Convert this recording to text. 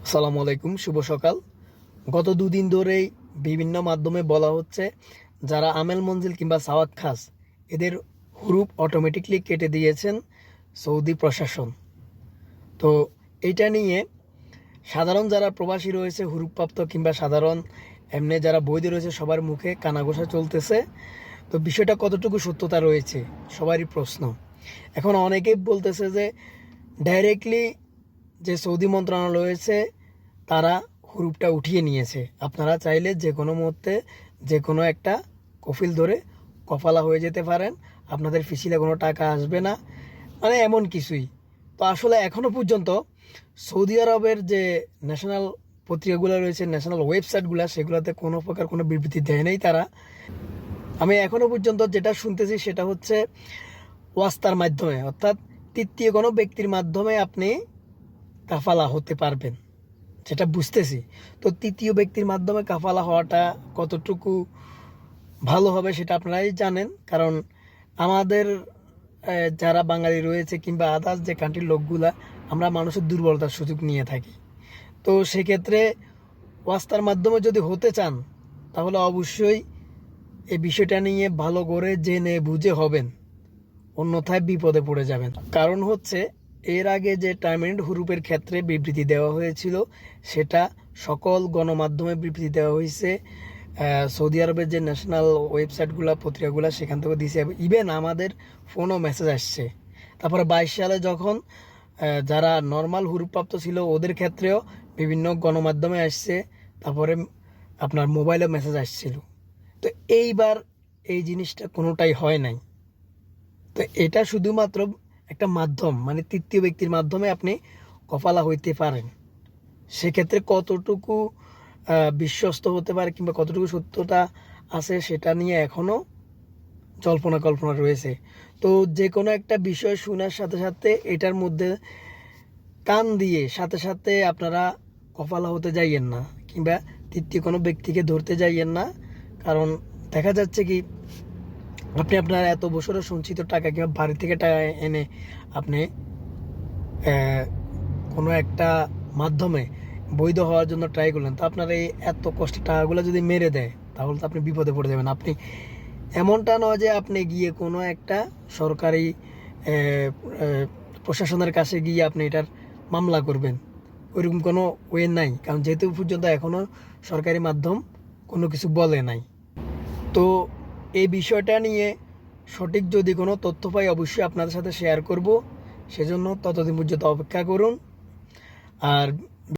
আসসালামু আলাইকুম, শুভ সকাল। গত দুদিন ধরেই বিভিন্ন মাধ্যমে বলা হচ্ছে যারা আমেল মঞ্জিল কিংবা সাওয়াক খাস এদের হুরুপ অটোমেটিকলি কেটে দিয়েছেন সৌদি প্রশাসন। তো এইটা নিয়ে সাধারণ যারা প্রবাসী রয়েছে হুরুপপ্রাপ্ত কিংবা সাধারণ এমনি যারা বৈধ রয়েছে সবার মুখে কানাঘোষা চলতেছে। তো বিষয়টা কতটুকু সত্যতা রয়েছে সবারই প্রশ্ন। এখন অনেকেই বলতেছে যে ডাইরেক্টলি যে সৌদি মন্ত্রণালয় রয়েছে তারা হুরুপটা উঠিয়ে নিয়েছে, আপনারা চাইলে যে কোনো মুহূর্তে যে কোনো একটা কফিল ধরে কফালা হয়ে যেতে পারেন, আপনাদের ফিসিলে কোনো টাকা আসবে না, মানে এমন কিছুই। তো আসলে এখনও পর্যন্ত সৌদি আরবের যে ন্যাশনাল পত্রিকাগুলো রয়েছে, ন্যাশনাল ওয়েবসাইটগুলো, সেগুলোতে কোনো প্রকার কোনো বিবৃতি দেয় নাই তারা। আমি এখনও পর্যন্ত যেটা শুনতেছি সেটা হচ্ছে ওয়াস্তার মাধ্যমে, অর্থাৎ তৃতীয় কোনো ব্যক্তির মাধ্যমে আপনি কাফালা হতে পারবেন, যেটা বুঝতেছি। তো তৃতীয় ব্যক্তির মাধ্যমে কাফালা হওয়াটা কতটুকু ভালো হবে সেটা আপনারাই জানেন, কারণ আমাদের যারা বাঙালি রয়েছে কিংবা আদার্স যে কান্ট্রির লোকগুলা, আমরা মানুষের দুর্বলতার সুযোগ নিয়ে থাকি। তো সেক্ষেত্রে ওয়াস্তার মাধ্যমে যদি হতে চান তাহলে অবশ্যই এই বিষয়টা নিয়ে ভালো করে জেনে বুঝে হবেন, অন্যথায় বিপদে পড়ে যাবেন। কারণ হচ্ছে এর আগে যে টাইম এন্ড হুরুপের ক্ষেত্রে বিবৃতি দেওয়া হয়েছিল সেটা সকল গণমাধ্যমে বিবৃতি দেওয়া হয়েছে, সৌদি আরবের যে ন্যাশনাল ওয়েবসাইটগুলো পত্রিকাগুলো সেখান থেকে দিয়েছে, ইভেন আমাদের ফোনও মেসেজ আসছে। তারপরে 22 সালে যখন যারা নর্মাল হুরুপ্রাপ্ত ছিল ওদের ক্ষেত্রেও বিভিন্ন গণমাধ্যমে আসছে, তারপরে আপনার মোবাইলে মেসেজ আসছিল। তো এইবার এই জিনিসটা কোনোটাই হয় নাই। তো এটা শুধুমাত্র একটা মাধ্যম, মানে তৃতীয় ব্যক্তির মাধ্যমে আপনি কফালা হইতে পারেন। সেক্ষেত্রে কতটুকু বিশ্বস্ত হতে পারে কিংবা কতটুকু সত্যতা আছে সেটা নিয়ে এখনও জল্পনা কল্পনা রয়েছে। তো যে কোনো একটা বিষয় শোনার সাথে সাথে এটার মধ্যে কান দিয়ে সাথে সাথে আপনারা কফালা হতে যাইয়েন না কিংবা তৃতীয় কোনো ব্যক্তিকে ধরতে যাইয়েন না। কারণ দেখা যাচ্ছে কি আপনি আপনার এত বছরের সঞ্চিত টাকা কিংবা বাড়ি থেকে টাকা এনে আপনি কোনো একটা মাধ্যমে বৈধ হওয়ার জন্য ট্রাই করলেন, তো আপনার এই এত কষ্টের টাকাগুলো যদি মেরে দেয় তাহলে তো আপনি বিপদে পড়ে যাবেন। আপনি এমনটা নয় যে আপনি গিয়ে কোনো একটা সরকারি প্রশাসনের কাছে গিয়ে আপনি এটার মামলা করবেন, ওইরকম কোনো ওয়ে নাই, কারণ যেহেতু পর্যন্ত এখনও সরকারি মাধ্যম কোনো কিছু বলে নাই। তো এই বিষয়টা নিয়ে সঠিক যদি কোনো তথ্য পাই অবশ্যই আপনাদের সাথে শেয়ার করব, সেজন্য ততদিন পর্যন্ত অপেক্ষা করুন। আর